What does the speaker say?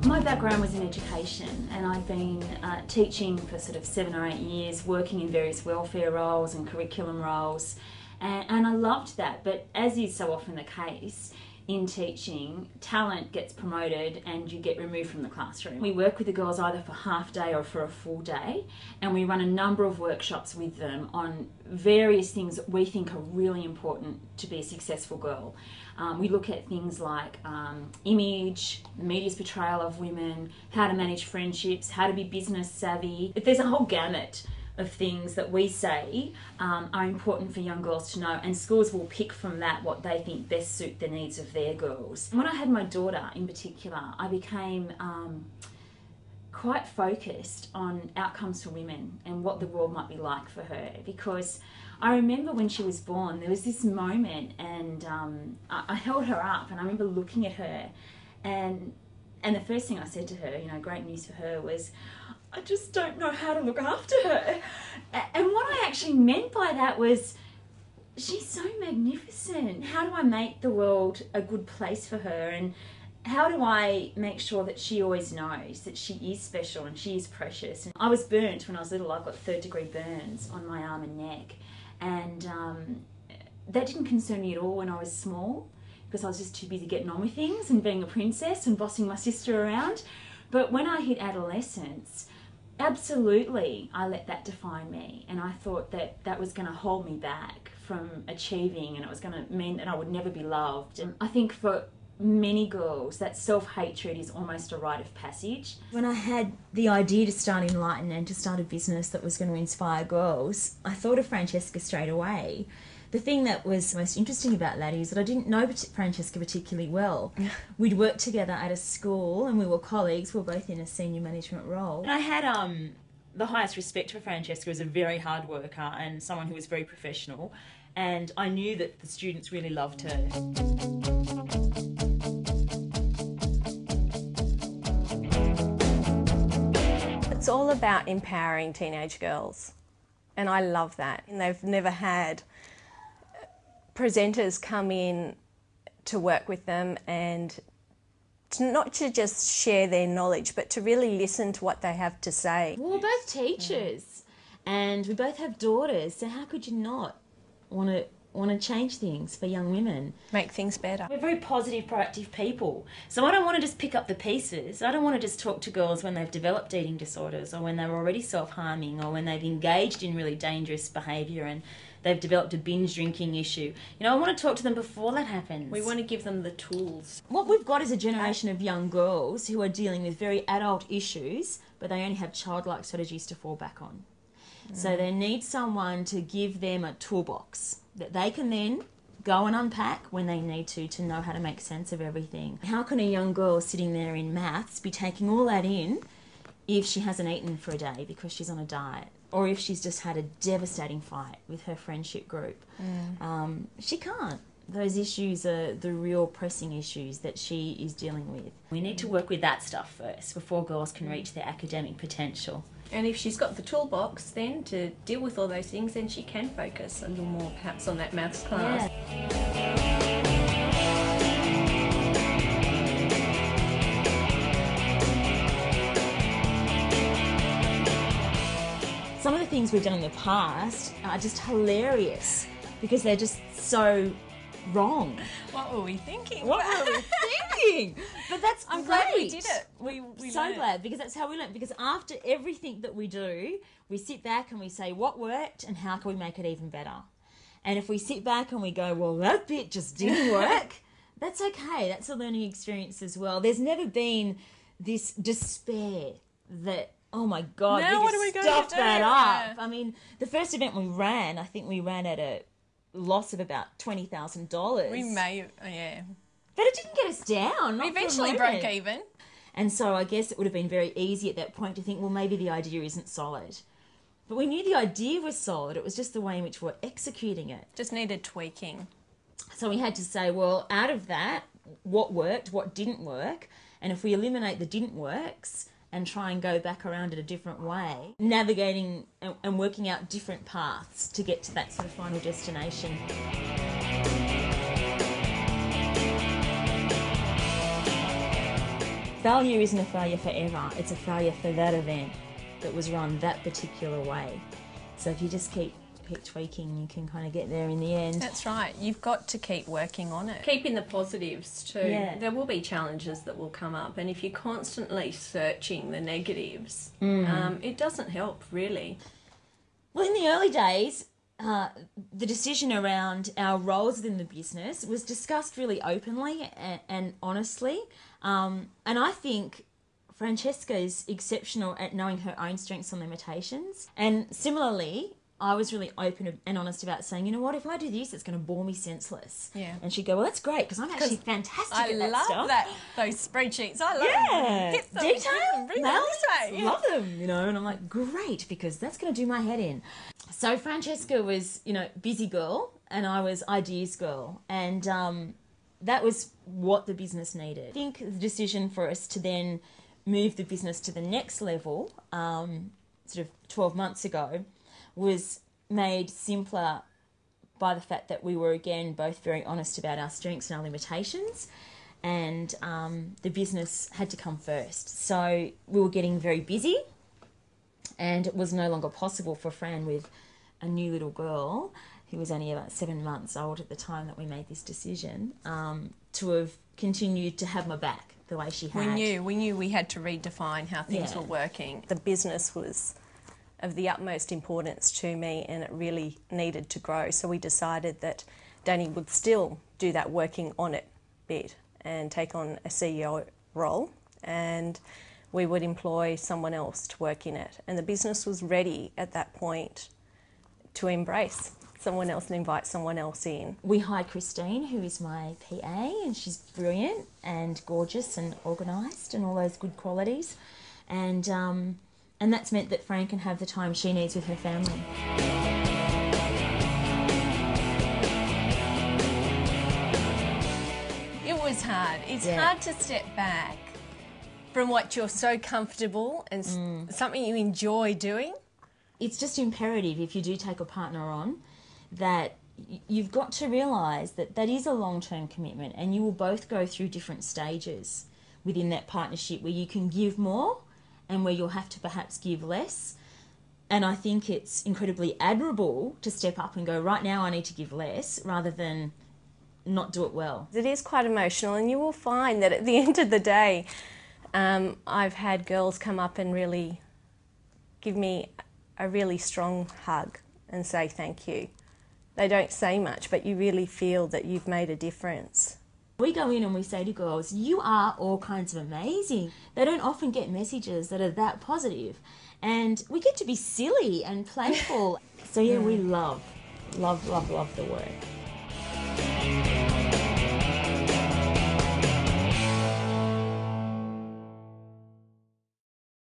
My background was in education, and I've been teaching for sort of 7 or 8 years, working in various welfare roles and curriculum roles, and I loved that. But as is so often the case in teaching, talent gets promoted and you get removed from the classroom. We work with the girls either for half day or for a full day, and we run a number of workshops with them on various things that we think are really important to be a successful girl. We look at things like image, the media's portrayal of women, how to manage friendships, how to be business savvy. There's a whole gamut of things that we say are important for young girls to know, and schools will pick from that what they think best suit the needs of their girls. When I had my daughter in particular, I became quite focused on outcomes for women and what the world might be like for her, because I remember when she was born, there was this moment, and I held her up, and I remember looking at her, and the first thing I said to her, great news for her, was, I just don't know how to look after her. And what I actually meant by that was, she's so magnificent. How do I make the world a good place for her? And how do I make sure that she always knows that she is special and she is precious? And I was burnt when I was little. I got 3rd-degree burns on my arm and neck. And that didn't concern me at all when I was small, because I was just too busy getting on with things and being a princess and bossing my sister around. But when I hit adolescence, absolutely, I let that define me, and I thought that that was going to hold me back from achieving, and it was going to mean that I would never be loved. And I think for many girls, that self-hatred is almost a rite of passage. When I had the idea to start Enlighten and to start a business that was going to inspire girls, I thought of Francesca straight away. The thing that was most interesting about that is that I didn't know Francesca particularly well. We'd worked together at a school and we were colleagues. We were both in a senior management role. And I had the highest respect for Francesca as a very hard worker and someone who was very professional. And I knew that the students really loved her. It's all about empowering teenage girls, and I love that. And they've never had presenters come in to work with them and not to just share their knowledge, but to really listen to what they have to say. Well, we're both teachers, and we both have daughters, so how could you not want to change things for young women? Make things better. We're very positive, proactive people. So I don't want to just pick up the pieces. I don't want to just talk to girls when they've developed eating disorders or when they're already self-harming or when they've engaged in really dangerous behaviour and they've developed a binge drinking issue. I want to talk to them before that happens. We want to give them the tools. What we've got is a generation of young girls who are dealing with very adult issues, but they only have childlike strategies to fall back on. So they need someone to give them a toolbox that they can then go and unpack when they need to know how to make sense of everything. How can a young girl sitting there in maths be taking all that in if she hasn't eaten for a day because she's on a diet? Or if she's just had a devastating fight with her friendship group? She can't. Those issues are the real pressing issues that she is dealing with. We need to work with that stuff first before girls can reach their academic potential. And if she's got the toolbox then to deal with all those things, then she can focus a little more perhaps on that maths class. Some of the things we've done in the past are just hilarious because they're just so wrong. What were we thinking? What were we thinking? But that's I'm great. glad we did it. We so glad, because that's how we learn. Because after everything that we do, we sit back and we say what worked and how can we make it even better. And if we sit back and we go, well, that bit just didn't work, that's okay. That's a learning experience as well. There's never been this despair that, oh my God, now we just stuffed that up. I mean, the first event we ran, I think we ran at a loss of about $20,000. We may, yeah. But it didn't get us down. We eventually broke even. And so I guess it would have been very easy at that point to think, well, maybe the idea isn't solid. But we knew the idea was solid. It was just the way in which we're executing it. Just needed tweaking. So we had to say, well, out of that, what worked, what didn't work, and if we eliminate the didn't works and try and go back around it a different way, navigating and working out different paths to get to that sort of final destination. failure isn't a failure forever. It's a failure for that event that was run that particular way. So if you just keep tweaking, you can kind of get there in the end. That's right. You've got to keep working on it. Keep in the positives too. Yeah. There will be challenges that will come up, and if you're constantly searching the negatives, it doesn't help really. Well, in the early days, the decision around our roles within the business was discussed really openly and honestly. And I think Francesca is exceptional at knowing her own strengths and limitations. And similarly, I was really open and honest about saying, you know what, if I do this, it's going to bore me senseless. Yeah. And she'd go, well, that's great, because I'm actually fantastic at that stuff. I love that, those spreadsheets. I love Yeah, them. Get them, detail, bring them this way. Yeah. love them, you know. And I'm like, great, because that's going to do my head in. So Francesca was, you know, busy girl, and I was ideas girl, and that was what the business needed. I think the decision for us to then move the business to the next level, sort of 12 months ago, was made simpler by the fact that we were again both very honest about our strengths and our limitations, and the business had to come first. So we were getting very busy, and it was no longer possible for Fran, with a new little girl who was only about 7 months old at the time that we made this decision, to have continued to have my back the way she had. We knew we had to redefine how things were working. The business was of the utmost importance to me, and it really needed to grow. So we decided that Danny would still do that working on it bit and take on a CEO role, and we would employ someone else to work in it. And the business was ready at that point to embrace someone else and invite someone else in. We hired Christine, who is my PA, and she's brilliant and gorgeous and organised and all those good qualities. And that's meant that Fran can have the time she needs with her family. It was hard. It's hard to step back from what you're so comfortable and something you enjoy doing. It's just imperative, if you do take a partner on, that you've got to realise that that is a long-term commitment, and you will both go through different stages within that partnership where you can give more and where you'll have to perhaps give less. And I think it's incredibly admirable to step up and go, right now I need to give less, rather than not do it well. It is quite emotional, and you will find that at the end of the day, I've had girls come up and really give me a really strong hug and say thank you. They don't say much, but you really feel that you've made a difference. We go in and we say to girls, you are all kinds of amazing. They don't often get messages that are that positive. And we get to be silly and playful. So yeah, we love the work.